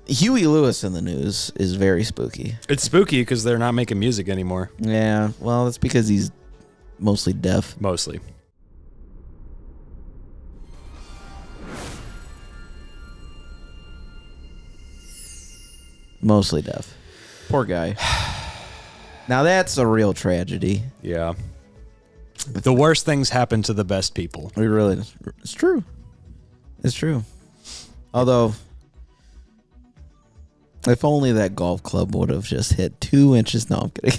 Huey Lewis in the news is very spooky. It's spooky because they're not making music anymore. Yeah, well, that's because he's mostly deaf. Mostly. Mostly deaf. Poor guy. Now that's a real tragedy. Yeah. The worst things happen to the best people. It's true. It's true. Although, if only that golf club would have just hit 2 inches. No, I'm kidding.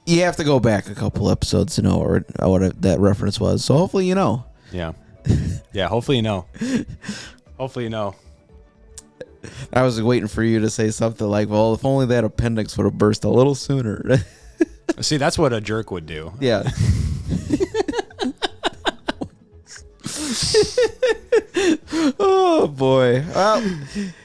You have to go back a couple episodes to know what that reference was. So hopefully you know. Yeah. Yeah, hopefully you know. Hopefully you know. I was waiting for you to say something like, well, if only that appendix would have burst a little sooner. See, that's what a jerk would do. Yeah. Oh, boy. Well,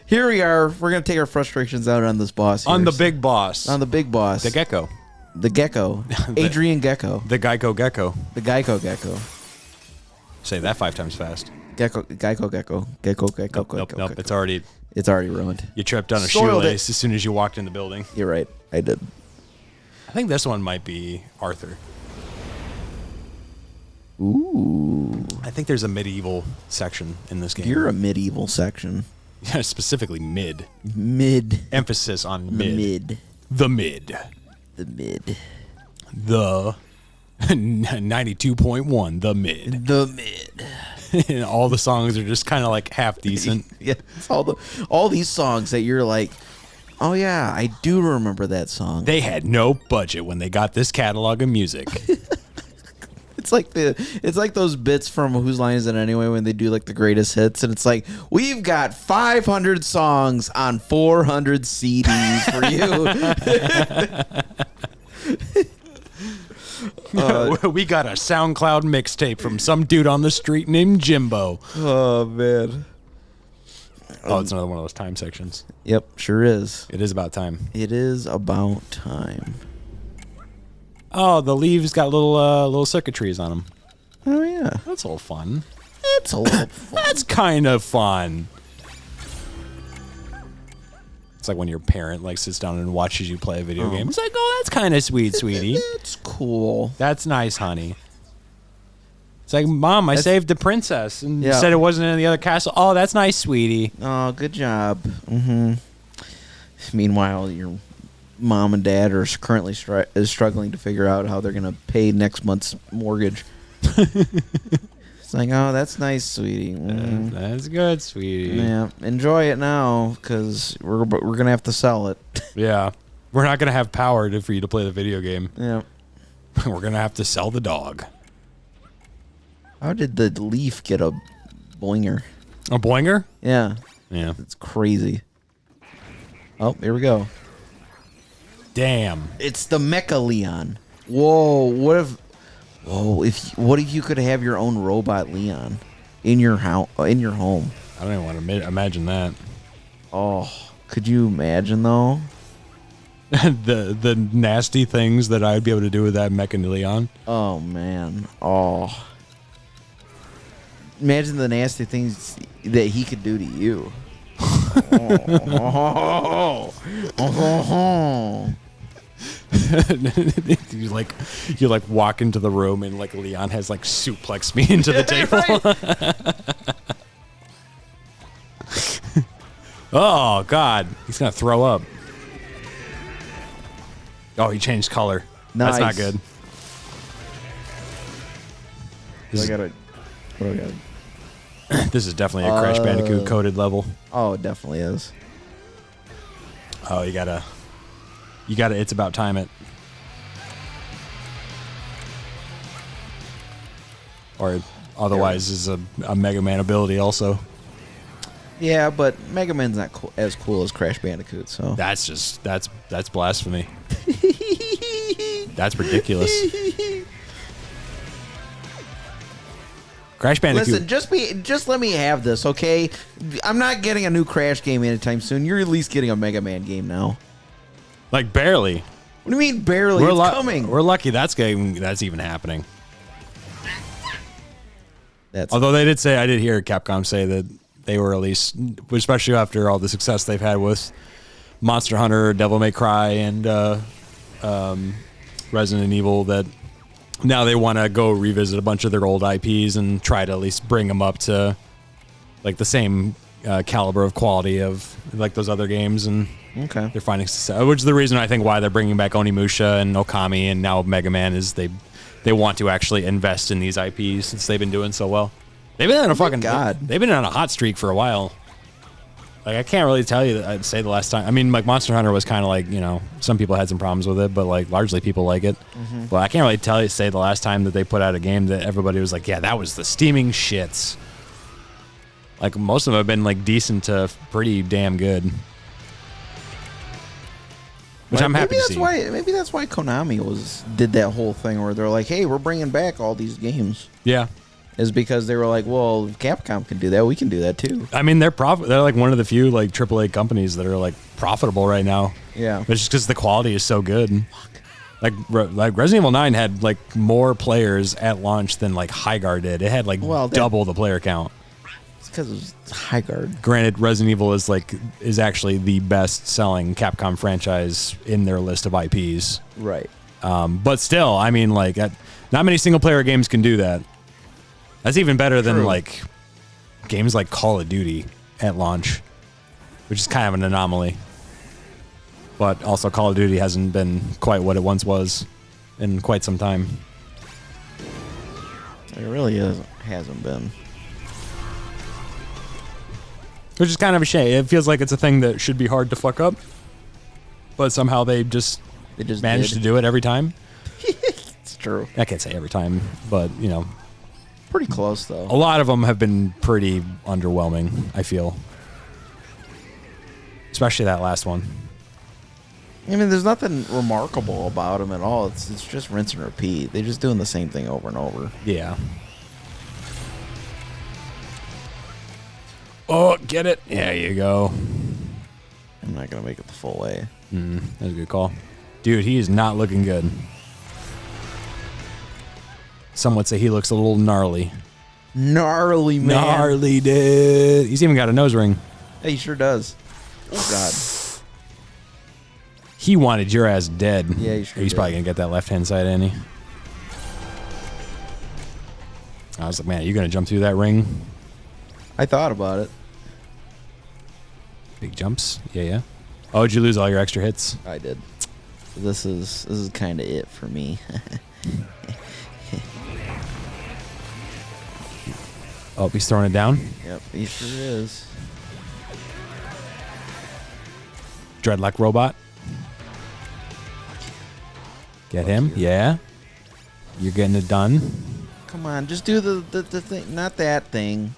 here we are. We're going to take our frustrations out on this boss here. On the big boss. On the big boss. The gecko. The gecko. Adrian Gecko. The Geico Gecko. The Geico Gecko. Say that 5 times fast. Gecko Gecko. Gecko Gecko. Nope. It's already ruined. You tripped on a Soiled shoelace as soon as you walked in the building. You're right. I did. I think this one might be Arthur. Ooh. I think there's a medieval section in this game. You're a medieval section. Yeah, specifically mid. Mid. Emphasis on mid. Mid. The mid. The mid. The 92.1. The mid. The mid. And all the songs are just kind of like half decent. Yeah, it's all these songs that you're like, oh yeah, I do remember that song. They had no budget when they got this catalog of music. It's like those bits from Whose Line Is It Anyway when they do like the greatest hits, and it's like, we've got 500 songs on 400 CDs for you. We got a SoundCloud mixtape from some dude on the street named Jimbo. Oh man. Oh, it's another one of those time sections. Yep, sure is. It is about time. It is about time. Oh, the leaves got little circuitries on them. Oh yeah, That's a little fun. it's a little fun. That's kind of fun. It's like when your parent like sits down and watches you play a video game. It's like, oh, that's kind of sweet, sweetie. It's cool. That's nice, honey. It's like, Mom, I saved the princess and Yeah. said it wasn't in the other castle. Oh, that's nice, sweetie. Oh, good job. Mm-hmm. Meanwhile, your mom and dad are currently struggling to figure out how they're gonna pay next month's mortgage. It's like, oh, that's nice, sweetie. Mm. That's good, sweetie. Yeah, enjoy it now, because we're gonna have to sell it. Yeah. We're not going to have power for you to play the video game. Yeah. We're going to have to sell the dog. How did the leaf get a boinger? A boinger? Yeah, Yeah. it's crazy. Oh, here we go. Damn. It's the Mecha Leon. Whoa! What if you could have your own robot Leon in your house, in your home? I don't even want to imagine that. Oh, could you imagine though? the nasty things that I'd be able to do with that Mecha Leon. Oh man. Oh. Imagine the nasty things that he could do to you. you like walk into the room and like Leon has like suplexed me into the table. Oh God, he's gonna throw up. Oh, he changed color. Nice. That's not good. This is definitely a Crash Bandicoot coded level. Oh, it definitely is. Oh, you gotta. It's about time it. Or otherwise is a Mega Man ability also. Yeah, but Mega Man's not as cool as Crash Bandicoot, so. That's blasphemy. That's ridiculous. Crash Bandicoot. Listen, just let me have this, okay? I'm not getting a new Crash game anytime soon. You're at least getting a Mega Man game now. Like barely. What do you mean barely? It's coming. We're lucky that's even happening. Although they did say, I did hear Capcom say that they were at least, especially after all the success they've had with Monster Hunter, Devil May Cry, and Resident Evil, that now they want to go revisit a bunch of their old IPs and try to at least bring them up to like the same caliber of quality of like those other games. And they're finding success, which is the reason I think why they're bringing back Onimusha and Okami and now Mega Man, is they want to actually invest in these IPs since they've been doing so well. They've been on a they've been on a hot streak for a while. Like, I can't really tell you that I'd say the last time. I mean, like, Monster Hunter was kind of like, you know, some people had some problems with it, but like largely people like it. But I can't really say the last time that they put out a game that everybody was like, yeah, that was the steaming shits. Like, most of them have been like decent to pretty damn good. Which I'm happy to see. Maybe that's why Konami did that whole thing where they're like, hey, we're bringing back all these games. Yeah. Is because they were like, well, if Capcom can do that, we can do that too. I mean, they're like one of the few like AAA companies that are like profitable right now. Yeah. But it's just because the quality is so good. Like Resident Evil 9 had like more players at launch than like Highguard did. It had like double the player count. It's because it was Highguard. Granted, Resident Evil is actually the best selling Capcom franchise in their list of IPs. Right. But still, I mean, like, not many single player games can do that. That's even better than like games like Call of Duty at launch, which is kind of an anomaly. But also, Call of Duty hasn't been quite what it once was in quite some time. It really hasn't been. Which is kind of a shame. It feels like it's a thing that should be hard to fuck up, but somehow they just manage to do it every time. It's true. I can't say every time, but you know. Pretty close, though. A lot of them have been pretty underwhelming, I feel. Especially that last one. I mean, there's nothing remarkable about them at all. It's just rinse and repeat. They're just doing the same thing over and over. Yeah. Oh, get it. There you go. I'm not going to make it the full way. That's a good call. Dude, he is not looking good. Some would say he looks a little gnarly. Gnarly, man. Gnarly, dude. He's even got a nose ring. Yeah, he sure does. Oh, God. He wanted your ass dead. Yeah, he sure He's did. probably going to get that left-hand side, ain't he? I was like, man, are you going to jump through that ring? I thought about it. Big jumps. Yeah. Oh, did you lose all your extra hits? I did. So this is kind of it for me. Oh, he's throwing it down. Yep, he sure is. Dreadlock robot. Get him. Yeah. You're getting it done. Come on, just do the thing, not that thing.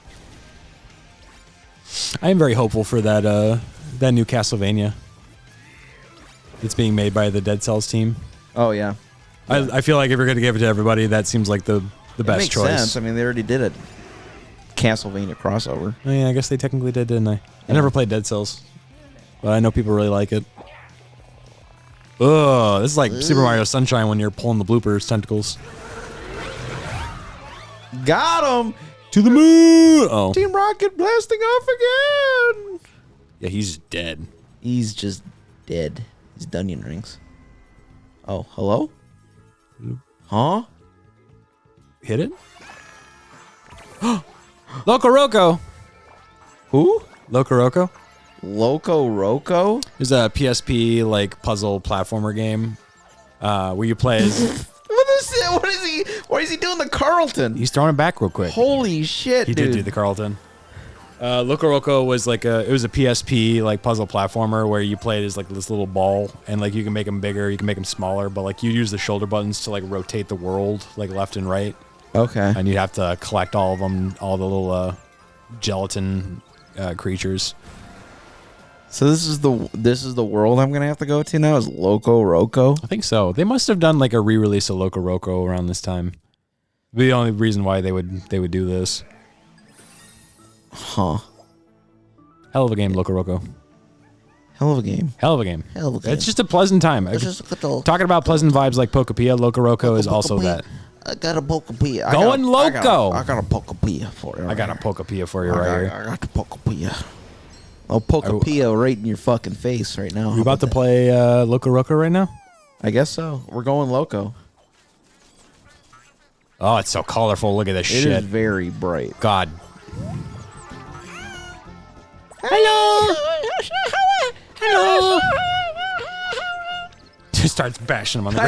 I am very hopeful for that new Castlevania. It's being made by the Dead Cells team. Oh, yeah. I feel like if you're going to give it to everybody, that seems like the best makes choice. Sense. I mean, they already did a Castlevania crossover. Oh, yeah, I guess they technically did, didn't I? I never played Dead Cells, but I know people really like it. Ugh, this is like Super Mario Sunshine when you're pulling the bloopers tentacles. Got him! To the moon! Oh. Team Rocket blasting off again! Yeah, he's dead. He's just dead. He's Dunyan rings. Oh, hello? Huh? Hit it? Loco Roco! Who? Loco Roco? Loco Roco? There's a PSP like puzzle platformer game where you play as... What is he doing the Carlton? He's throwing it back real quick. Holy shit, He dude. did do the Carlton. Loco Roco was like it was a PSP like puzzle platformer where you played as like this little ball and like you can make them bigger, you can make them smaller, but like you use the shoulder buttons to like rotate the world like left and right. Okay. And you have to collect all of them, all the little gelatin creatures. So this is the world I'm gonna have to go to now. Is Loco Roco? I think so. They must have done like a re-release of Loco Roco around this time. The only reason why they would do this. Huh. Hell of a game, Loco Roco. Hell of a game. Hell of a game. Hell of a game. It's just a pleasant time. It's just a little... Talking about pleasant vibes like Pokepia, Loco Roco is also that. I got a Pokepia. Going loco. I got a Pokepia for you. I got a Pokepia for you right here. I got the Pokepia. I'll Pokepia right in your fucking face right now. You about to play Loco Roco right now? I guess so. We're going loco. Oh, it's so colorful. Look at this shit. It is very bright. God. Hello. Hello. Just starts bashing him on the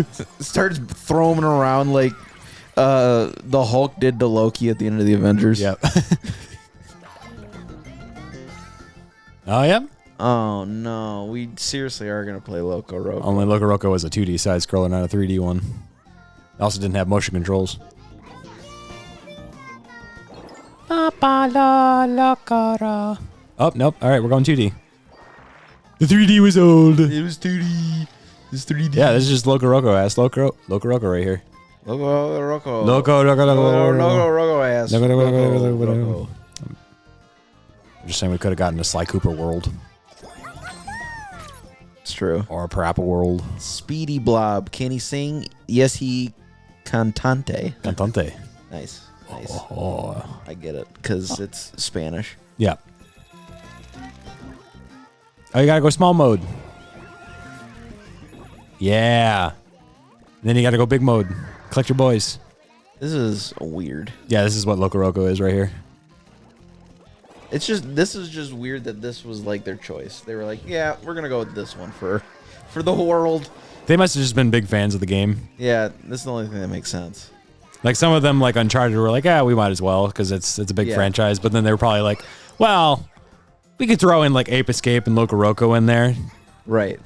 ground. Starts throwing around like the Hulk did to Loki at the end of the Avengers. Yep. Oh, yep. Oh, no. We seriously are going to play Loco Roco. Only Loco Roco was a 2D side scroller, not a 3D one. It also didn't have motion controls. Oh, nope. All right, we're going 2D. The 3D was old. It was 2D. It's 3D. Yeah, this is just Loco Roco ass. Loco Roco right here. Loco Roco. Loco Roco ass. Loco Roco. Roco. I'm just saying we could have gotten a Sly Cooper world. It's true. Or a Parappa world. Speedy Blob. Can he sing? Yes, he cantante. Cantante. Nice. Nice. Oh. I get it, because it's Spanish. Yeah. Oh, you gotta go small mode. Yeah. Then you gotta go big mode. Collect your boys. This is weird. Yeah, this is what Loco Roco is right here. This is just weird that this was like their choice. They were like, yeah, we're gonna go with this one for the world. They must have just been big fans of the game. Yeah, this is the only thing that makes sense. Like some of them, like Uncharted, were like, yeah, we might as well because it's a big franchise. But then they were probably like, well, we could throw in like Ape Escape and Loco Roco in there. Right.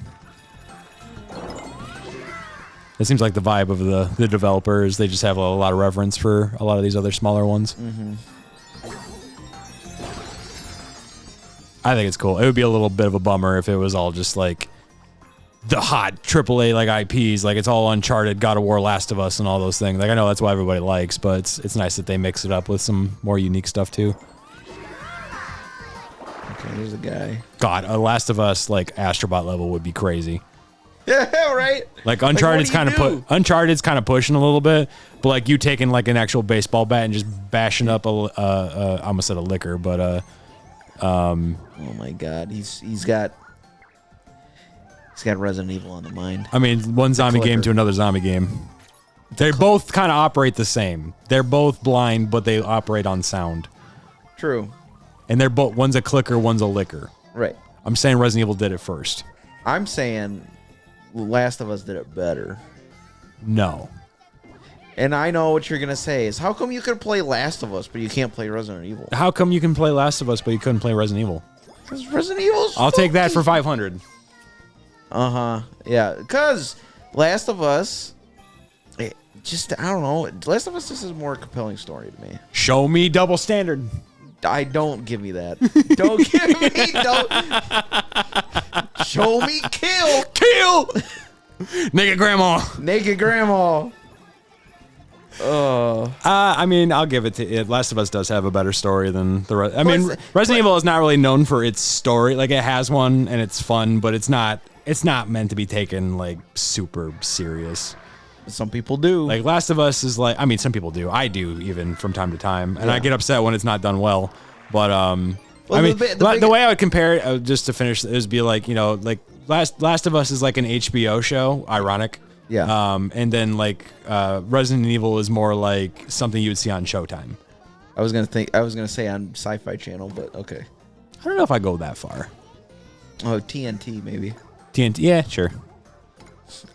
It seems like the vibe of the developers. They just have a lot of reverence for a lot of these other smaller ones. Mm-hmm. I think it's cool. It would be a little bit of a bummer if it was all just like the hot AAA like IPs, like it's all Uncharted, God of War, Last of Us, and all those things. Like I know that's what everybody likes, but it's nice that they mix it up with some more unique stuff too. Okay, there's a guy. God, a Last of Us like Astro Bot level would be crazy. Yeah, right. Like Uncharted's kind of Uncharted's kind of pushing a little bit, but like you taking like an actual baseball bat and just bashing up I almost said a liquor, but oh my God, he's got Resident Evil on the mind. I mean, one zombie game to another zombie game. They both kind of operate the same. They're both blind, but they operate on sound. True. And they're both, one's a clicker, one's a licker. Right. I'm saying Resident Evil did it first. I'm saying Last of Us did it better. No. And I know what you're going to say is, how come you could play Last of Us, but you can't play Resident Evil? How come you can play Last of Us, but you couldn't play Resident Evil? Because Resident Evil's I'll take that for 500. Uh-huh. Yeah, because Last of Us, I don't know. Last of Us just is a more compelling story to me. Show me double standard. Don't give me that. Don't give me, don't. Show me kill. Kill! Naked grandma. Naked grandma. I mean, I'll give it to it. Last of Us does have a better story than the rest. I mean, Resident Evil is not really known for its story. Like, it has one, and it's fun, but it's not meant to be taken, like, super serious. Some people do. Like, Last of Us is like, I mean, some people do. I do, even from time to time. And I get upset when it's not done well. But, I mean, the way I would compare it, just to finish, is be like, you know, like, Last of Us is like an HBO show, ironic. Yeah. And then, like, Resident Evil is more like something you would see on Showtime. I was gonna say on Sci-Fi Channel, but okay. I don't know if I go that far. Oh, TNT maybe. TNT, yeah, sure.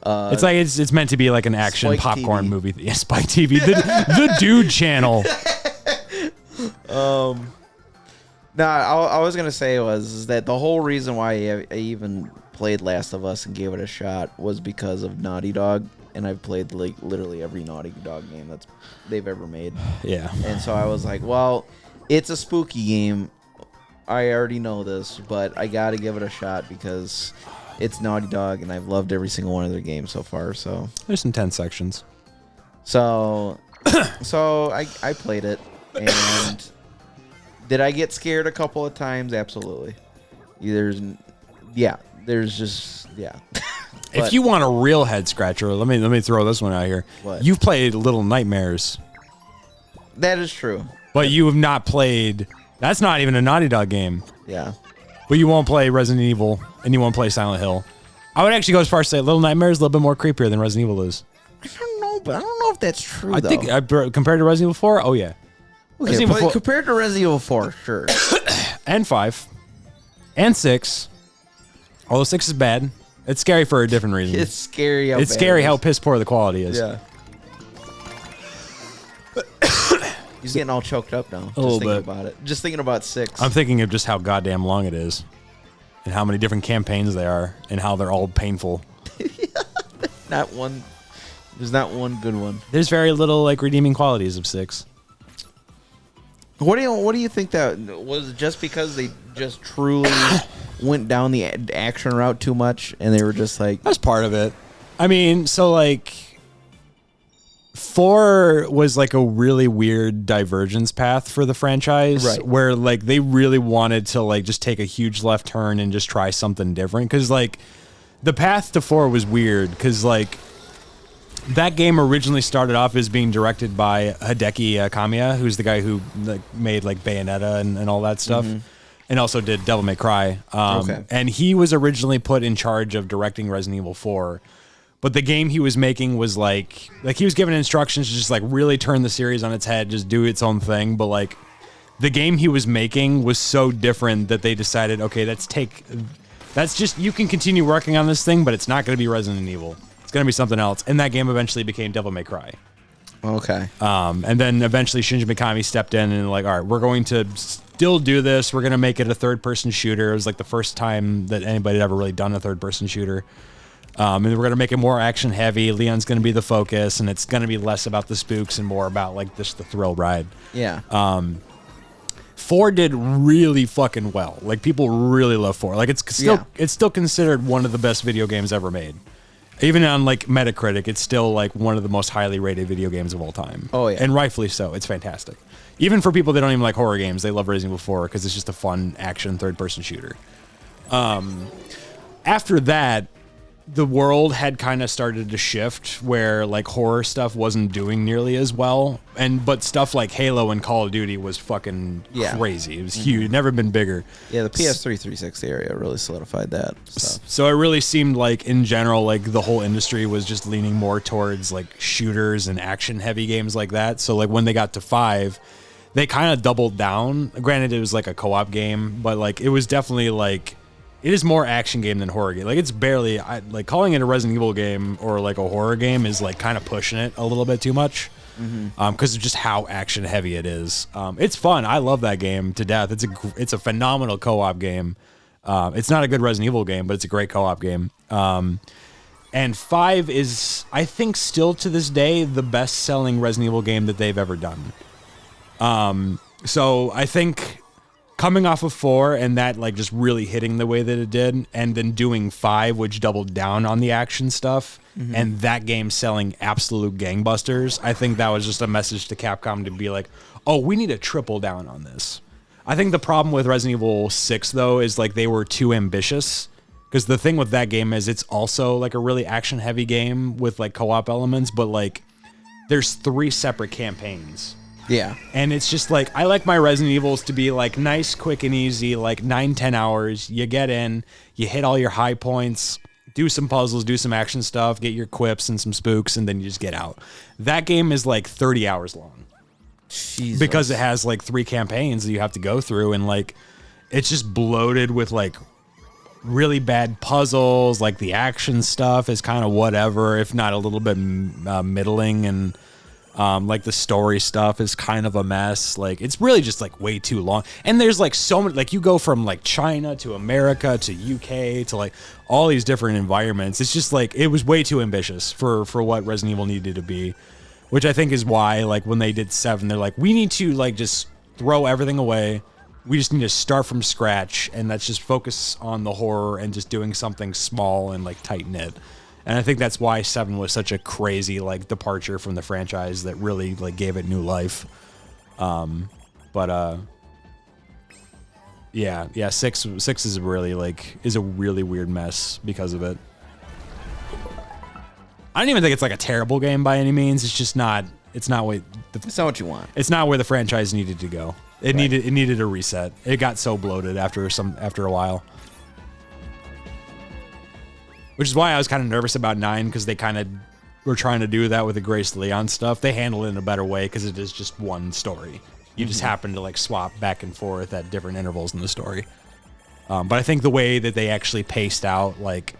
It's like it's meant to be like an action Spike popcorn TV. movie. Yeah, Spike TV, the Dude Channel. No, I was gonna say is that the whole reason why I even played Last of Us and gave it a shot was because of Naughty Dog, and I've played like literally every Naughty Dog game they've ever made. Yeah. And so I was like, well, it's a spooky game. I already know this, but I gotta give it a shot because it's Naughty Dog, and I've loved every single one of their games so far. So There's some tense sections. So I played it, and did I get scared a couple of times? Absolutely. It's If you want a real head scratcher, let me throw this one out here. What? You've played Little Nightmares. That is true. But you have not played. That's not even a Naughty Dog game. Yeah. But you won't play Resident Evil, and you won't play Silent Hill. I would actually go as far as to say Little Nightmares is a little bit more creepier than Resident Evil is. I don't know, but I don't know if that's true. I think compared to Resident Evil 4, oh yeah. Okay, Resident Evil 4 compared to Resident Evil 4, sure. and 5 and 6. Although 6 is bad. It's scary for a different reason. It's scary. It's scary how piss poor the quality is. Yeah. He's getting all choked up now. A little thinking bit. about it. Just thinking about 6. I'm thinking of just how goddamn long it is, and how many different campaigns there are, and how they're all painful. Not one. There's not one good one. There's very little like redeeming qualities of 6. What do you think that was? Just because they just truly went down the action route too much, and they were just like, That's part of it. I mean, so like 4 was like a really weird divergence path for the franchise, Right. where like they really wanted to like just take a huge left turn and just try something different, because like the path to 4 was weird, because like that game originally started off as being directed by Hideki Kamiya, who's the guy who like made like Bayonetta and all that stuff, and also did Devil May Cry. Okay. And he was originally put in charge of directing Resident Evil 4. But the game he was making was like he was given instructions to just like really turn the series on its head, just do its own thing. But like the game he was making was so different that they decided, okay, you can continue working on this thing, but it's not going to be Resident Evil. It's going to be something else. And that game eventually became Devil May Cry. okay, And then eventually Shinji Mikami stepped in and like, all right, we're going to still do this. We're going to make it a third-person shooter. It was like the first time that anybody had ever really done a third-person shooter. And we're going to make it more action-heavy. Leon's going to be the focus, and it's going to be less about the spooks and more about like just the thrill ride. yeah, 4 did really fucking well. Like people really love 4. Like it's still considered one of the best video games ever made. Even on like Metacritic, it's still like one of the most highly rated video games of all time. Oh, yeah. And rightfully so. It's fantastic. Even for people that don't even like horror games, they love Resident Evil 4 because it's just a fun action third-person shooter. After that, the world had kind of started to shift where like horror stuff wasn't doing nearly as well, but stuff like Halo and Call of Duty was fucking crazy. It was huge, never been bigger. yeah. The PS3 360 area really solidified that stuff. So it really seemed like in general, like the whole industry was just leaning more towards like shooters and action heavy games like that. So like when they got to 5, they kind of doubled down. Granted, it was like a co-op game, but like it was definitely like, it is more action game than horror game. Like it's barely like calling it a Resident Evil game or like a horror game is like kind of pushing it a little bit too much, because of just how action heavy it is. It's fun. I love that game to death. It's a phenomenal co-op game. It's not a good Resident Evil game, but it's a great co-op game. And 5 is, I think, still to this day the best selling Resident Evil game that they've ever done. So I think, coming off of 4 and that like just really hitting the way that it did, and then doing 5, which doubled down on the action stuff, and that game selling absolute gangbusters, I think that was just a message to Capcom to be like, oh, we need to triple down on this. I think the problem with Resident Evil 6 though is like they were too ambitious, because the thing with that game is it's also like a really action heavy game with like co-op elements, but like there's 3 separate campaigns. Yeah, And it's just like, I like my Resident Evils to be like nice, quick, and easy, like 9-10 hours. You get in, you hit all your high points, do some puzzles, do some action stuff, get your quips and some spooks, and then you just get out. That game is like 30 hours long. Jesus. Because it has like 3 campaigns that you have to go through, and like it's just bloated with like really bad puzzles. Like the action stuff is kind of whatever, if not a little bit middling, and like the story stuff is kind of a mess. Like it's really just like way too long. And there's like so many, like you go from like China to America to UK to like all these different environments. It's just like, it was way too ambitious for what Resident Evil needed to be, which I think is why like when they did 7, they're like, we need to like just throw everything away. We just need to start from scratch, and let's just focus on the horror and just doing something small and like tight knit. And I think that's why 7 was such a crazy like departure from the franchise that really like gave it new life. Yeah, 6 is really like, is a really weird mess because of it. I don't even think it's like a terrible game by any means. It's just not. It's not what. It's not what you want. It's not where the franchise needed to go. It needed a reset. It got so bloated after a while. Which is why I was kind of nervous about 9, because they kind of were trying to do that with the Grace Leon stuff. They handle it in a better way because it is just one story. You just happen to like swap back and forth at different intervals in the story. But I think the way that they actually paced out, like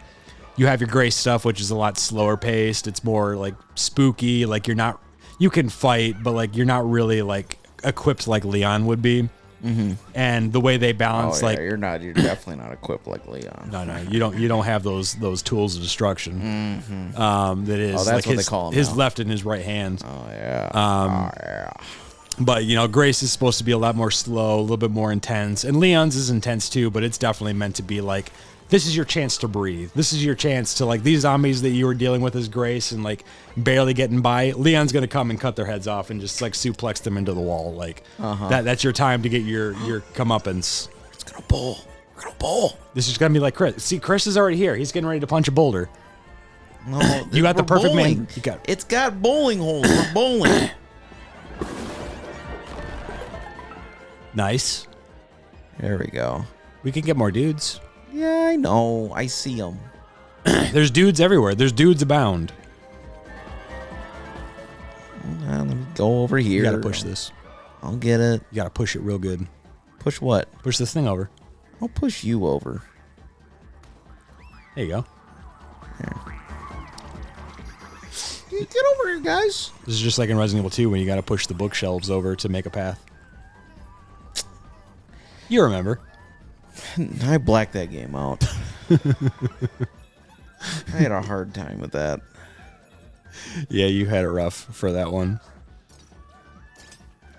you have your Grace stuff, which is a lot slower paced. It's more like spooky. Like you can fight, but like you're not really like equipped like Leon would be. Mm-hmm. And the way they balance, you're definitely not equipped like Leon. No, you don't have those tools of destruction. Mm-hmm. That is, that's what they call them his now. Left and his right hand. Oh yeah. Yeah. But Grace is supposed to be a lot more slow, a little bit more intense, and Leon's is intense too. But it's definitely meant to be like, this is your chance to breathe. This is your chance to, like, these zombies that you were dealing with as Grace and like barely getting by. Leon's gonna come and cut their heads off and just like suplex them into the wall. Like that's your time to get your comeuppance. It's gonna bowl. We're gonna bowl. This is gonna be like Chris. See, Chris is already here. He's getting ready to punch a boulder. No, you got the perfect bowling. man. You got. It's got bowling holes. We're bowling. Nice. There we go. We can get more dudes. Yeah, I know. I see them. There's dudes everywhere. There's dudes abound. Let me go over here. You gotta push this. I'll get it. You gotta push it real good. Push what? Push this thing over. I'll push you over. There you go. Get over here, guys. This is just like in Resident Evil 2 when you gotta push the bookshelves over to make a path. You remember. I blacked that game out. I had a hard time with that. Yeah, you had it rough for that one.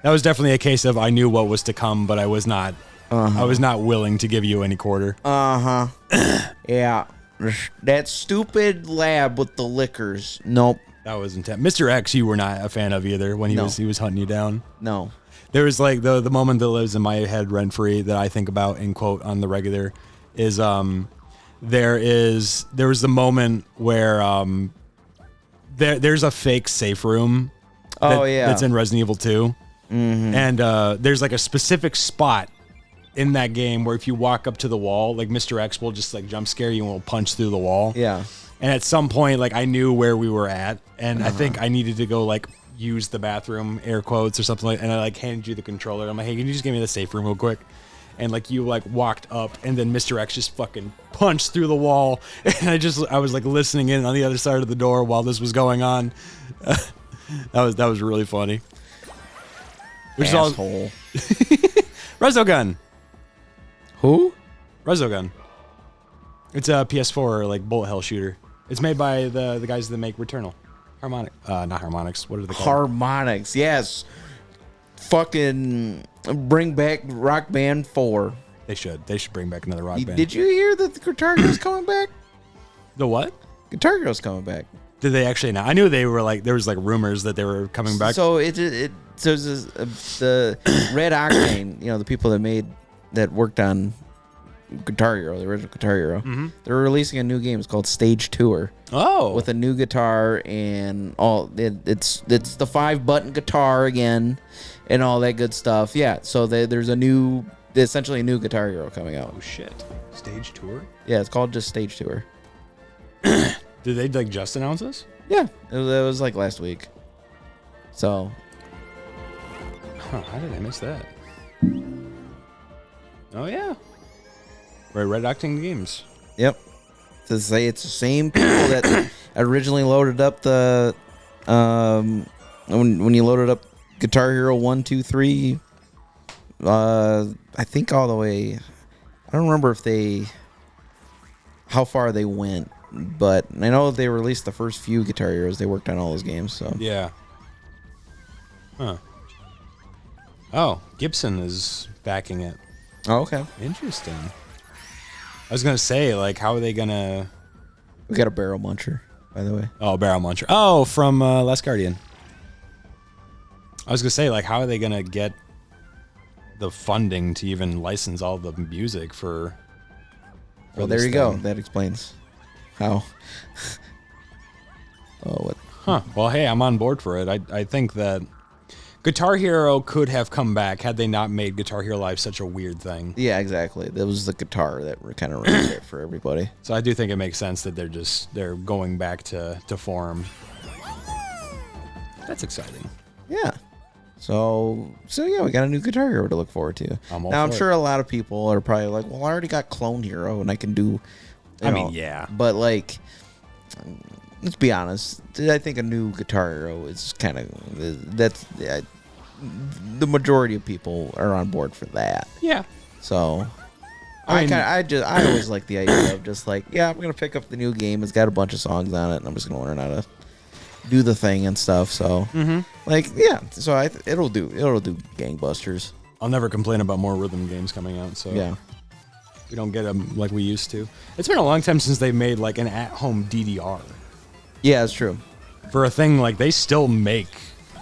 That was definitely a case of I knew what was to come, but I was not. I was not willing to give you any quarter. Yeah, that stupid lab with the liquors. Nope. That was intense. Mr. X, you were not a fan of either when he was hunting you down. No. There was like the moment that lives in my head rent free that I think about and quote on the regular is there was the moment where there's a fake safe room. That's in Resident Evil 2. Mm-hmm. And there's like a specific spot in that game where if you walk up to the wall, like Mr. X will just like jump scare you and will punch through the wall. Yeah. And at some point, like I knew where we were at, and I think I needed to go like use the bathroom, air quotes or something like. And I like handed you the controller. I'm like, hey, can you just give me the safe room real quick? And like you like walked up, and then Mr. X just fucking punched through the wall, and I was like listening in on the other side of the door while this was going on. That was really funny. Which asshole. Resogun. Who? Resogun. It's a PS4 like bullet hell shooter. It's made by the guys that make Returnal. Not Harmonix. What are they called? Harmonix. Yes. Fucking bring back Rock Band 4. They should bring back another Rock Band. Did you hear that the Guitar Hero's coming back? The what? Guitar Hero's coming back. Did they actually not? I knew they were like there was like rumors that they were coming back. So the Red Octane, the people that worked on Guitar Hero, the original Guitar Hero, they're releasing a new game. It's called Stage Tour. Oh, with a new guitar and all. It's the 5-button guitar again, and all that good stuff. Yeah. So there's essentially a new Guitar Hero coming out. Oh shit! Stage Tour. Yeah, it's called just Stage Tour. Did they like just announce this? Yeah, it was like last week. So. Huh, how did I miss that? Oh yeah. Right, Red Octane Games. Yep. To say it's the same people that originally loaded up the when you loaded up Guitar Hero 1, 2, 3. I think all the way. I don't remember how far they went, but I know they released the first few Guitar Heroes. They worked on all those games. So yeah. Huh. Oh, Gibson is backing it. Oh, okay. Interesting. I was gonna say, like, how are they gonna? We got a Barrel Muncher, by the way. Oh, Barrel Muncher. Oh, from Last Guardian. I was gonna say, like, how are they gonna get the funding to even license all the music for well, there you go. That explains how. Oh, what? Huh. Well, hey, I'm on board for it. I think that Guitar Hero could have come back had they not made Guitar Hero Live such a weird thing. Yeah, exactly. That was the guitar that kind of ruined it for everybody. So I do think it makes sense that they're going back to form. That's exciting. Yeah. So yeah, we got a new Guitar Hero to look forward to. I'm sure a lot of people are probably like, well, I already got Clone Hero and I can do. I mean, yeah. But like, let's be honest. I think a new Guitar Hero is kind of the majority of people are on board for that. Yeah. So I always like the idea of just like, yeah, I'm gonna pick up the new game. It's got a bunch of songs on it, and I'm just gonna learn how to do the thing and stuff. So like, yeah. So it'll do gangbusters. I'll never complain about more rhythm games coming out. So Yeah. we don't get them like we used to. It's been a long time since they made like an at-home DDR. Yeah, it's true. For a thing like they still make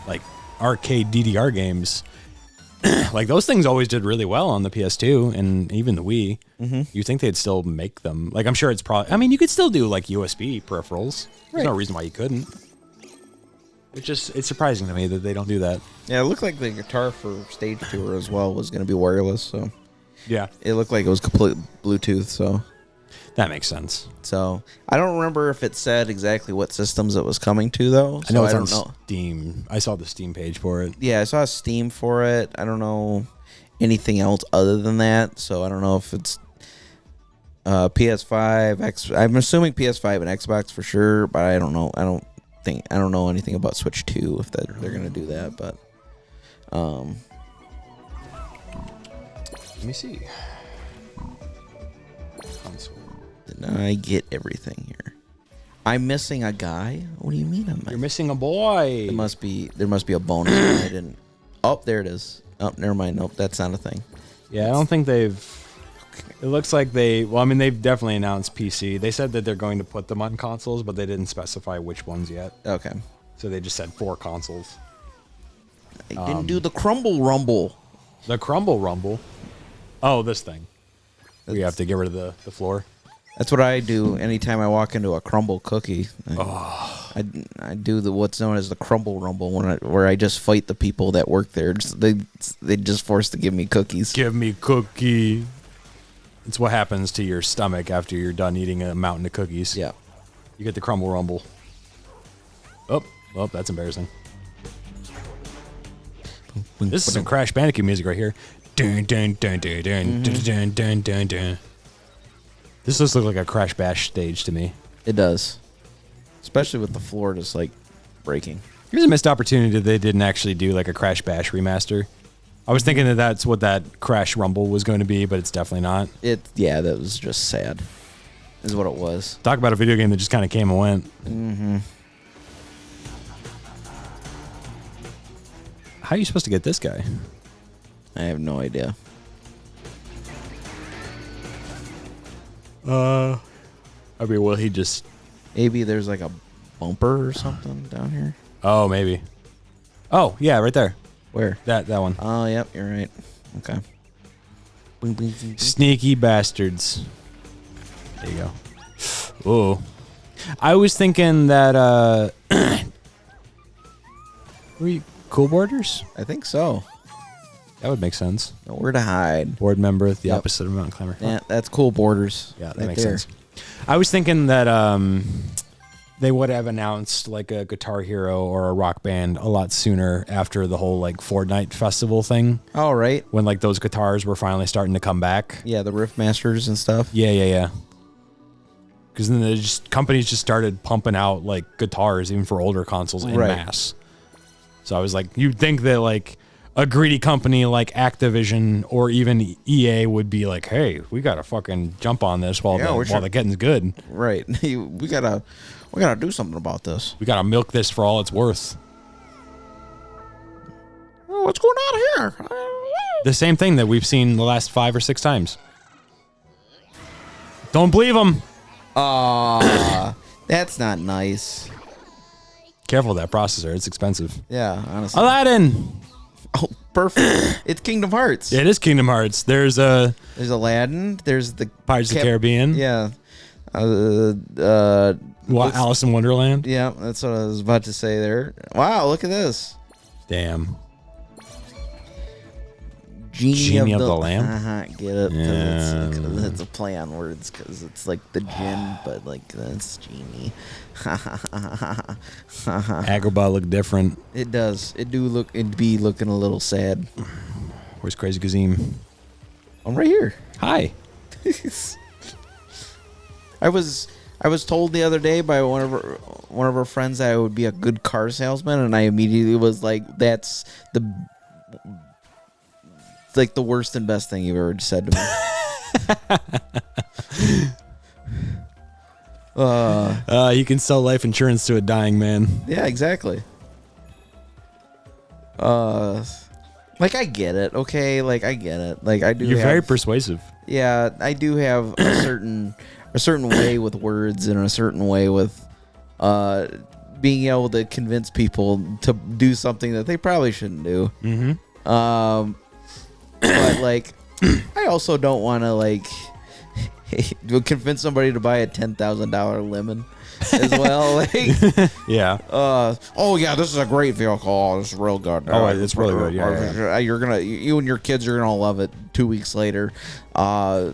like arcade DDR games. Like those things always did really well on the PS2 and even the Wii. You think they'd still make them? Like I'm sure it's probably. I mean, you could still do like USB peripherals. There's no reason why you couldn't. It's surprising to me that they don't do that. Yeah, it looked like the guitar for Stage Tour as well was going to be wireless. So Yeah, it looked like it was complete Bluetooth. that makes sense. So I don't remember if it said exactly what systems it was coming to though. I know so it's on Steam. I saw the Steam page for it. Yeah, I saw Steam for it. I don't know anything else other than that. So I don't know if it's PS5, I'm assuming PS5 and Xbox for sure, but I don't know. I don't know anything about Switch 2 if they're going to do that, but Let me see. Console. did I get everything here? I'm missing a guy? What do you mean You're missing a boy. There must be a bonus one I didn't. Oh, there it is. Oh, never mind. Nope, that's not a thing. Yeah, I don't think they've. It looks like well, I mean, they've definitely announced PC. They said that they're going to put them on consoles, but they didn't specify which ones yet. Okay. So they just said 4 consoles. They didn't do the Crumble Rumble. The Crumble Rumble. Oh, this thing. We have to get rid of the floor. That's what I do anytime I walk into a crumble cookie. I do what's known as the Crumble Rumble where I just fight the people that work there. They just forced to give me cookies. Give me cookie. It's what happens to your stomach after you're done eating a mountain of cookies. Yeah. You get the Crumble Rumble. Oh, well, that's embarrassing. This is some Crash Bandicoot music right here. Dun, dun, dun, dun, dun, dun, dun, dun, dun. This looks like a Crash Bash stage to me. It does. Especially with the floor just like breaking. Here's a missed opportunity that they didn't actually do like a Crash Bash remaster. I was thinking that that's what that Crash Rumble was going to be, but it's definitely not. Yeah, that was just sad. Is what it was. Talk about a video game that just kind of came and went. Mm-hmm. How are you supposed to get this guy? I have no idea. I mean, will he just... Maybe there's like a bumper or something down here. Oh, maybe. Oh, yeah, right there. Where? That one. Oh, yep, you're right. Okay. Boing, boing, boing, boing. Sneaky bastards. There you go. Ooh. I was thinking that, were you Cool Borders? I think so. That would make sense. Nowhere to hide. Board member, the Yep. opposite of Mountain Climber. Yeah, that's Cool Borders. Yeah, that right makes there. sense. I was thinking that they would have announced like a Guitar Hero or a Rock Band a lot sooner after the whole like Fortnite festival thing. All right. When like those guitars were finally starting to come back. Yeah, the Riff Masters and stuff. Yeah. Because then companies just started pumping out like guitars even for older consoles en masse. So I was like, you'd think that like a greedy company like Activision or even EA would be like, hey, we gotta fucking jump on this while the getting's good. Right. we gotta do something about this. We gotta milk this for all it's worth. Oh, what's going on here? The same thing that we've seen the last 5 or 6 times. Don't believe them. That's not nice. Careful with that processor. It's expensive. Yeah, honestly. Aladdin. Oh, perfect. It's Kingdom Hearts. It is Kingdom Hearts. There's Aladdin. There's the Pirates of the Caribbean. Yeah. What, Alice in Wonderland? Yeah, that's what I was about to say there. Wow, look at this. Damn. Genie of the Lamp? Get it? Yeah. Cause it's a play on words, because it's like the djinn, but like that's genie. Agrabah look different. It does. It'd be looking a little sad. Where's Crazy Kazim? I'm right here. Hi. I was told the other day by one of our friends that I would be a good car salesman, and I immediately was like, "That's the worst and best thing you've ever said to me." You can sell life insurance to a dying man. Yeah, exactly. Like I get it, okay? Like I get it. Like I do. You're very persuasive. Yeah, I do have a certain way with words and a certain way with being able to convince people to do something that they probably shouldn't do. Mm-hmm. But like, I also don't want to like convince somebody to buy a $10,000 lemon as well. Like, yeah. Oh yeah, this is a great vehicle. Oh, this is real good. Oh, it's really good. Yeah. You and your kids are gonna love it. 2 weeks later, so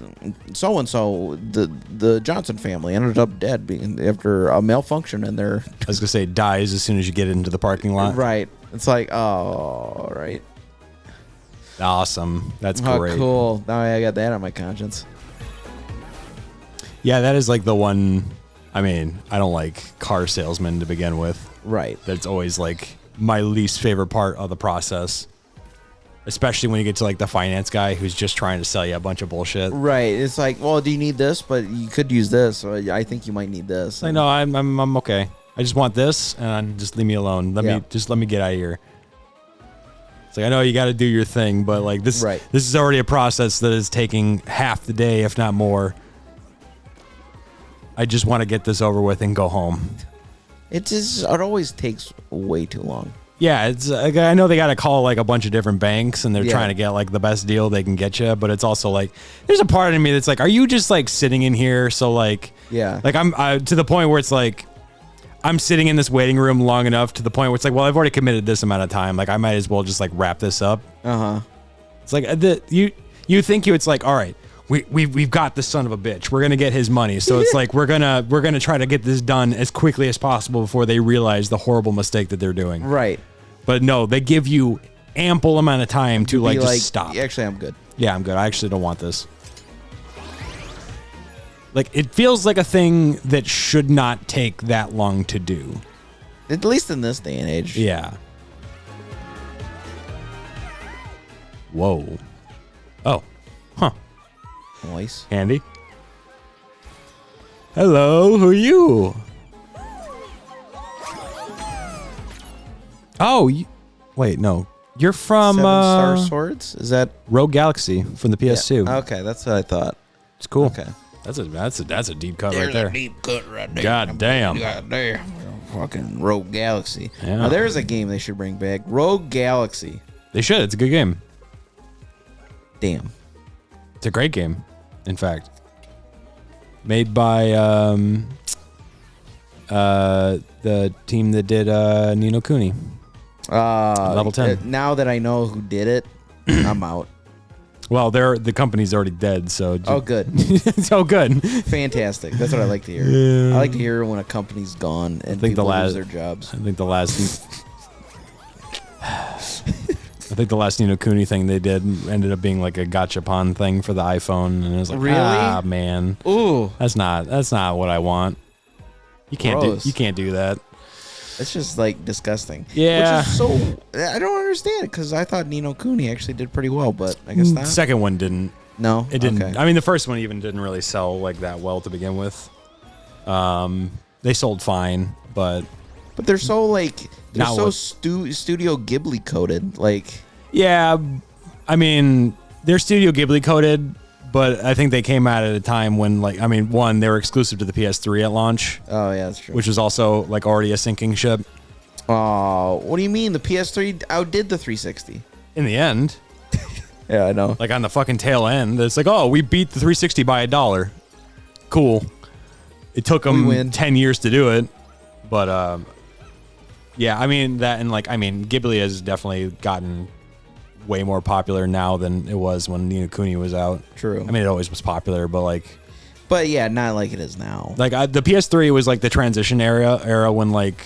and so, the Johnson family ended up dead after a malfunction in their. I was gonna say dies as soon as you get into the parking lot. Right. It's like, oh, right. Awesome. That's Oh, great. cool. Now I got that on my conscience. Yeah, that is like the one. I mean, I don't like car salesmen to begin with. Right. That's always like my least favorite part of the process. Especially when you get to like the finance guy who's just trying to sell you a bunch of bullshit. Right. It's like, well, do you need this? But you could use this. Or I think you might need this. Like, no, I'm okay. I just want this, and just leave me alone. Let me get out of here. It's like, I know you got to do your thing, but like this is already a process that is taking half the day, if not more. I just want to get this over with and go home. It always takes way too long. Yeah, it's. I know they got to call like a bunch of different banks, and they're trying to get like the best deal they can get you. But it's also like, there's a part of me that's like, are you just like sitting in here? So like, like I'm to the point where it's like, I'm sitting in this waiting room long enough to the point where it's like, well, I've already committed this amount of time. Like I might as well just like wrap this up. It's like you think it's like, all right, we've got the son of a bitch. We're gonna get his money. So it's like we're gonna try to get this done as quickly as possible before they realize the horrible mistake that they're doing. Right. But no, they give you ample amount of time to like just stop. Actually, I'm good. Yeah, I'm good. I actually don't want this. Like, it feels like a thing that should not take that long to do. At least in this day and age. Yeah. Whoa. Oh. Huh. Nice. Andy. Hello, who are you? Oh, wait, no. You're from... Seven Star Swords? Is that... Rogue Galaxy from the PS2. Yeah. Okay, that's what I thought. It's cool. Okay. That's a deep cut right there. A deep cut right there. God damn. God damn. Fucking Rogue Galaxy. Yeah. Now, there's a game they should bring back. Rogue Galaxy. They should. It's a good game. Damn. It's a great game, in fact. Made by the team that did Ni no Kuni. Level 10. Now that I know who did it, I'm out. Well, the company's already dead, so... Oh, good. So good. Fantastic. That's what I like to hear. Yeah. I like to hear when a company's gone and people lose their jobs. I think the last Ni no Kuni thing they did ended up being like a gachapon thing for the iPhone, and it was like, really? Man. Ooh. That's not what I want. You can't do that. It's just like disgusting. Yeah. Which is so I don't understand it because I thought Ni no Kuni actually did pretty well, but I guess not. The second one didn't. No, it didn't. Okay. I mean, the first one even didn't really sell like that well to begin with. They sold fine, but they're so like Studio Ghibli coded. Like, yeah, I mean they're Studio Ghibli coded. But I think they came out at a time when, like, I mean, one, they were exclusive to the PS3 at launch. Oh, yeah, that's true. Which was also, like, already a sinking ship. Oh, what do you mean? The PS3 outdid the 360. In the end. Yeah, I know. Like, on the fucking tail end, it's like, oh, we beat the 360 by $1. Cool. it took We them win. 10 years to do it. But yeah, I mean that, and like I mean Ghibli has definitely gotten way more popular now than it was when Ni no Kuni was out. True. I mean it always was popular, but like. But yeah, not like it is now. Like the PS3 was like the transition era when like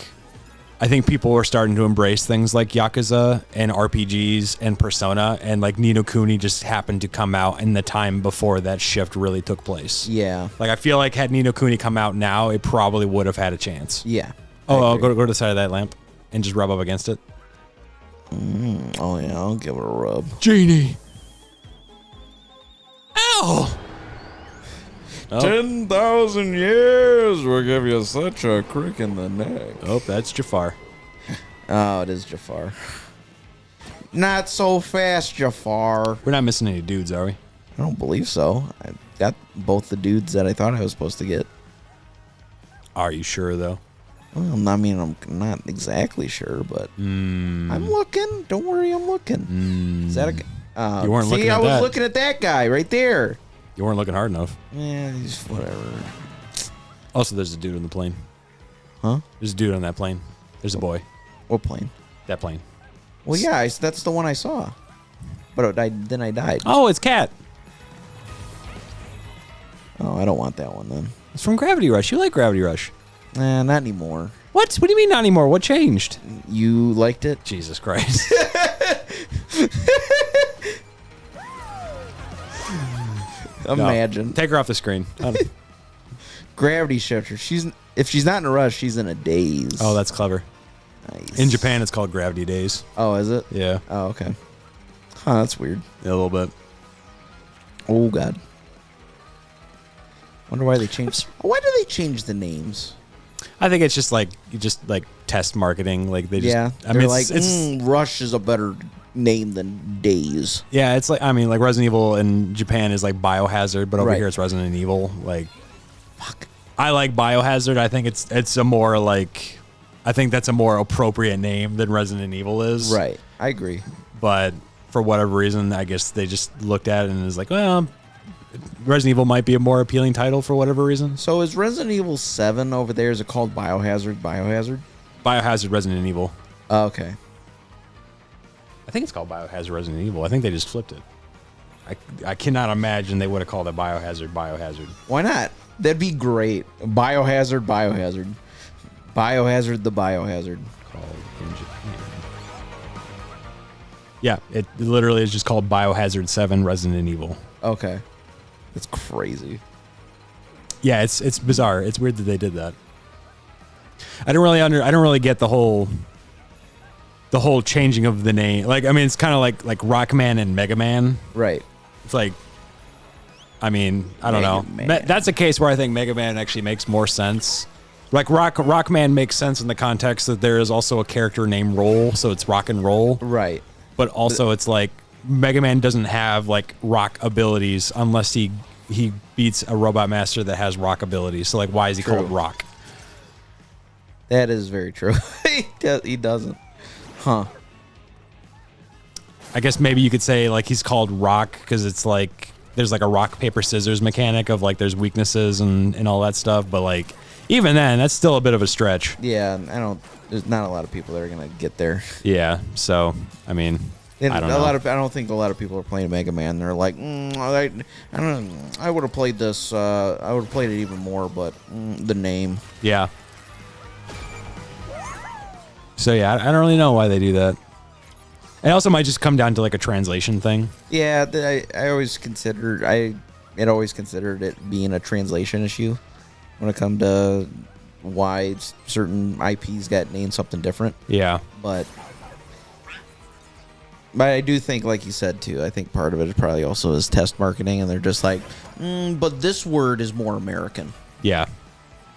I think people were starting to embrace things like Yakuza and RPGs and Persona, and like Ni no Kuni just happened to come out in the time before that shift really took place. Yeah. Like I feel like had Ni no Kuni come out now, it probably would have had a chance. Yeah. Oh, I'll go to the side of that lamp and just rub up against it. Oh yeah, I'll give it a rub. Genie. Ow! Oh. 10,000 years will give you such a crick in the neck. Oh, that's Jafar. Oh, it is Jafar. Not so fast, Jafar. We're not missing any dudes, are we? I don't believe so. I got both the dudes that I thought I was supposed to get. Are you sure though? Well, I mean, I'm not exactly sure, but I'm looking. Don't worry, I'm looking. Is that a? You weren't looking at I was that. looking at that guy right there. You weren't looking hard enough. Yeah, he's whatever. Also, there's a dude on the plane. Huh? There's a dude on that plane. There's a boy. What plane? That plane. Well, yeah, that's the one I saw. But then I died. Oh, it's Cat. Oh, I don't want that one then. It's from Gravity Rush. You like Gravity Rush. Not anymore. What? What do you mean not anymore? What changed? You liked it? Jesus Christ. Imagine. No, take her off the screen. Gravity shifter. If she's not in a rush, she's in a daze. Oh, that's clever. Nice. In Japan, it's called Gravity Days. Oh, is it? Yeah. Oh, okay. Huh, that's weird. Yeah, a little bit. Oh, God. Wonder why they changed. Why do they change the names? I think it's just like test marketing. Like they just. Yeah. I They're mean, like, it's Rush is a better name than Days. yeah. It's like like Resident Evil in Japan is like Biohazard, but over Right. here it's Resident Evil. Like, Fuck. I like Biohazard. I think it's a more like. I think that's a more appropriate name than Resident Evil is. Right. I agree. But for whatever reason, I guess they just looked at it and was like, well, Resident Evil might be a more appealing title for whatever reason. So is Resident Evil 7 over there, is it called Biohazard? Biohazard Resident Evil. Oh, okay. I think it's called Biohazard Resident Evil. I think they just flipped it. I cannot imagine they would have called it Biohazard. Why not? That'd be great. Biohazard. Biohazard the Biohazard. Called in Japan. Yeah, it literally is just called Biohazard 7 Resident Evil. Okay. That's crazy. Yeah, it's bizarre. It's weird that they did that. I don't really get the whole changing of the name. Like, I mean, it's kind of like Rockman and Mega Man. Right. It's like, I mean, I don't know. Mega Man. That's a case where I think Mega Man actually makes more sense. Like Rockman makes sense in the context that there is also a character named Roll, so it's rock and roll. Right. But also it's like Mega Man doesn't have like rock abilities unless he beats a Robot Master that has rock abilities. So like, why is he called Rock? That is very true. He doesn't. Huh. I guess maybe you could say like he's called Rock because it's like there's like a rock paper scissors mechanic of like there's weaknesses and all that stuff. But like even then, that's still a bit of a stretch. Yeah, there's not a lot of people that are gonna get there. Yeah. So I mean, And I don't know. I don't think a lot of people are playing Mega Man. They're like, I don't know. I would have played this. I would have played it even more, but the name. Yeah. So yeah, I don't really know why they do that. It also might just come down to like a translation thing. Yeah, I always considered it being a translation issue when it come to why certain IPs got named something different. Yeah. But I do think, like you said too, I think part of it is probably also is test marketing, and they're just like, but this word is more American, Yeah.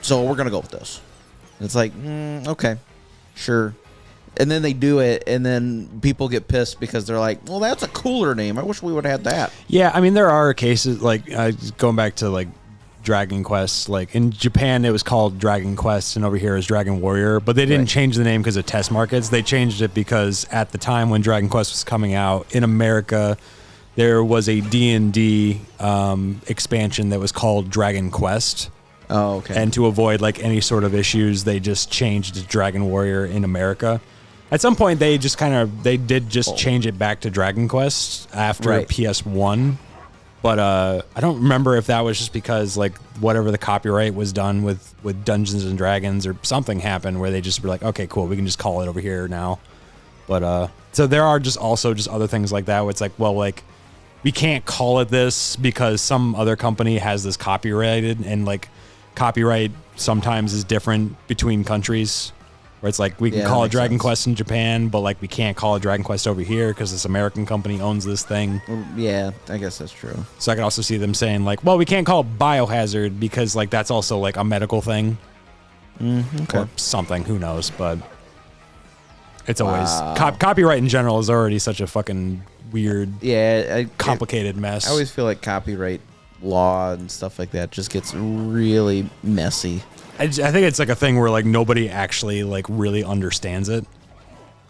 so we're gonna go with this. And it's like, okay, sure. And then they do it, and then people get pissed because they're like, well, that's a cooler name. I wish we would have had that. Yeah, I mean, there are cases like going back to like Dragon Quest. Like in Japan, it was called Dragon Quest, and over here is Dragon Warrior. But they didn't change the name because of test markets. They changed it because at the time when Dragon Quest was coming out in America, there was a D&D expansion that was called Dragon Quest. Oh, okay. And to avoid like any sort of issues, they just changed to Dragon Warrior in America. At some point, they did change it back to Dragon Quest after PS1. But I don't remember if that was just because like whatever the copyright was done with Dungeons and Dragons or something happened where they just were like, okay, cool, we can just call it over here now. But so there are just other things like that where it's like, well, like we can't call it this because some other company has this copyrighted, and like copyright sometimes is different between countries. Where it's like we can call it Dragon Quest in Japan, but like we can't call it Dragon Quest over here because this American company owns this thing. Yeah, I guess that's true. So I can also see them saying like, well, we can't call it Biohazard because like that's also like a medical thing. Okay. Or something. Who knows? But it's always copyright in general is already such a fucking weird, complicated mess. I always feel like copyright law and stuff like that just gets really messy. I think it's like a thing where like nobody actually like really understands it.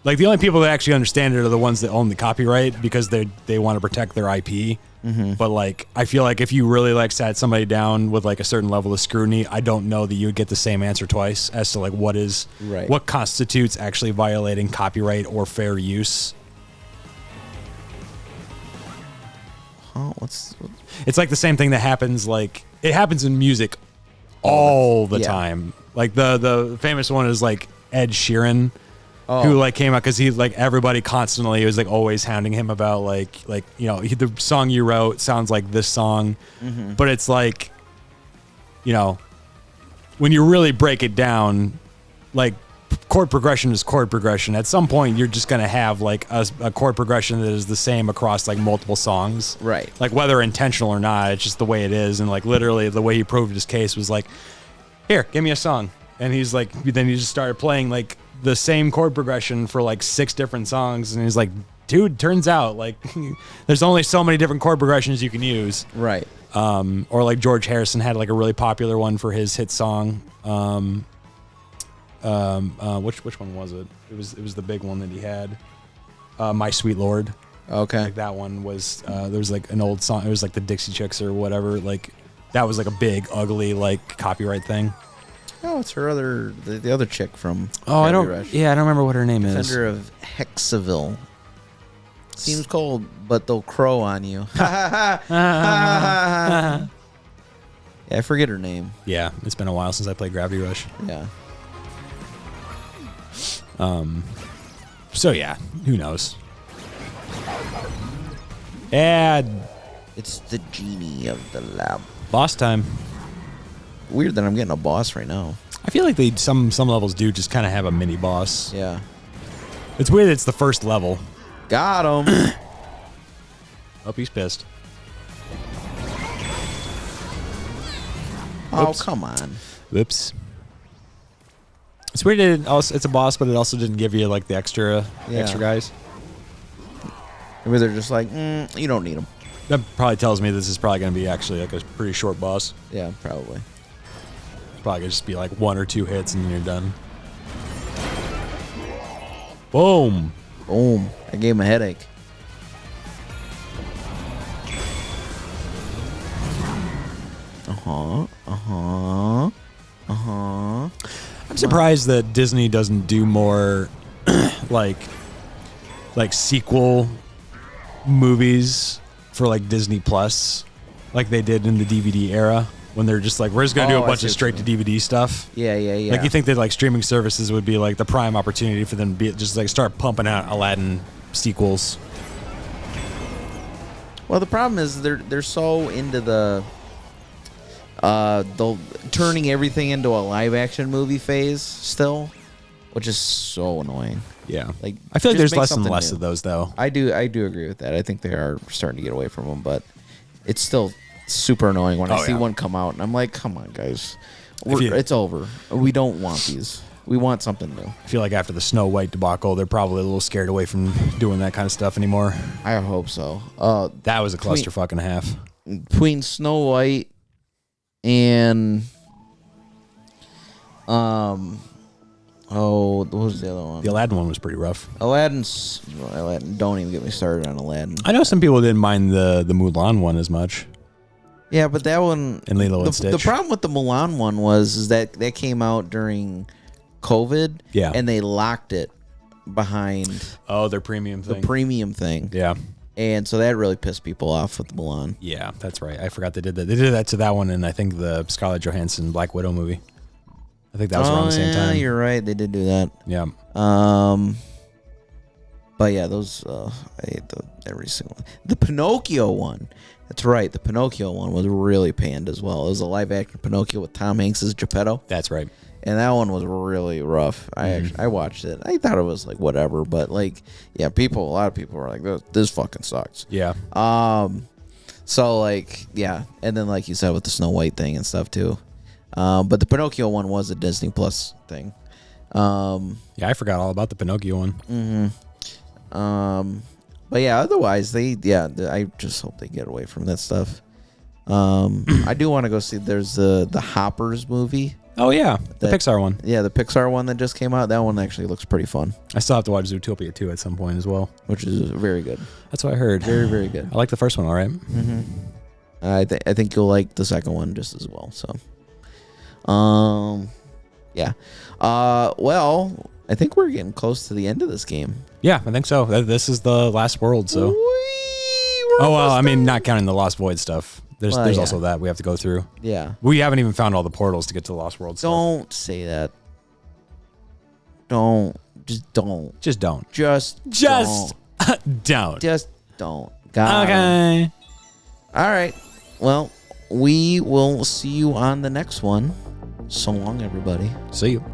Like the only people that actually understand it are the ones that own the copyright because they want to protect their IP. But like I feel like if you really like sat somebody down with like a certain level of scrutiny, I don't know that you would get the same answer twice as to like what constitutes actually violating copyright or fair use. It's like the same thing that happens it happens in music all the time. Like the famous one is like Ed Sheeran, who like came out because he like everybody constantly was like always hounding him about like you know the song you wrote sounds like this song, but it's like, you know, when you really break it down, like chord progression is chord progression. At some point, you're just gonna have like a chord progression that is the same across like multiple songs, right? Like whether intentional or not, it's just the way it is. And like literally, the way he proved his case was like, "Here, give me a song," and he's like, then he just started playing like the same chord progression for like 6 different songs, and he's like, "Dude, turns out like there's only so many different chord progressions you can use." Right. Or like George Harrison had like a really popular one for his hit song. Which one was it? It was the big one that he had. My Sweet Lord. Okay. Like that one was there was like an old song. It was like the Dixie Chicks or whatever. Like that was like a big ugly like copyright thing. Oh, it's her the other chick from. Oh, I don't. Rush. Yeah, I don't remember what her name is. Defender of Hexaville. Seems cold, but they'll crow on you. Yeah, I forget her name. Yeah, it's been a while since I played Gravity Rush. Yeah. So yeah, who knows? And it's the genie of the lamp. Boss time. Weird that I'm getting a boss right now. I feel like some levels do just kind of have a mini boss. Yeah. It's weird that it's the first level. Got him. Hope he's pissed. Oh, come on. Whoops. It's weird that it's a boss, but it also didn't give you like the extra guys. Maybe they're just like, you don't need them. That probably tells me this is probably going to be actually like a pretty short boss. Yeah, probably. Probably going to just be like 1 or 2 hits and then you're done. Boom. Boom. I gave him a headache. I'm surprised that Disney doesn't do more like sequel movies for like Disney Plus, like they did in the DVD era when they're just like, we're just gonna do a bunch of straight to DVD stuff. Yeah. Like you think that like streaming services would be like the prime opportunity for them to be just like start pumping out Aladdin sequels. Well, the problem is they're so into the turning everything into a live action movie phase still, which is so annoying. Yeah, like I feel like there's less and less of those though. I do agree with that. I think they are starting to get away from them, but it's still super annoying when I see one come out and I'm like, come on, guys, it's over. We don't want these. We want something new. I feel like after the Snow White debacle, they're probably a little scared away from doing that kind of stuff anymore. I hope so. That was a clusterfuck and a half. Between Snow White and what was the other one? The Aladdin one was pretty rough. Aladdin. Don't even get me started on Aladdin. I know some people didn't mind the Mulan one as much. Yeah, but that one And Lilo and the Stitch. problem with the Mulan one was that came out during COVID. Yeah. And they locked it behind Oh, their premium the thing. premium thing. Yeah. And so that really pissed people off with Mulan. Yeah, that's right. I forgot they did that. They did that to that one, and I think the Scarlett Johansson Black Widow movie. I think that was around the same time. You're right. They did do that. Yeah. But yeah, those I hate every single one. The Pinocchio one. That's right. The Pinocchio one was really panned as well. It was a live action Pinocchio with Tom Hanks as Geppetto. That's right. And that one was really rough. I watched it. I thought it was like whatever, but like, yeah, a lot of people were like, this fucking sucks. Yeah. So like, yeah, and then like you said with the Snow White thing and stuff too. But the Pinocchio one was a Disney Plus thing. Yeah, I forgot all about the Pinocchio one. But yeah, otherwise I just hope they get away from that stuff. I do want to go see. There's the Hoppers movie. Oh yeah, the Pixar one. Yeah, the Pixar one that just came out. That one actually looks pretty fun. I still have to watch Zootopia 2 at some point as well, which is very good. That's what I heard. Very, very good. I like the first one, all right. I think you'll like the second one just as well. So, yeah. Well, I think we're getting close to the end of this game. Yeah, I think so. This is the last world, so. Oh well, I mean, not counting the Lost Void stuff. There's also that we have to go through. Yeah. We haven't even found all the portals to get to the Lost World stuff. Don't say that. Don't. Just don't. Just don't. Just don't. Just don't. Got okay. it. All right. Well, we will see you on the next one. So long, everybody. See you.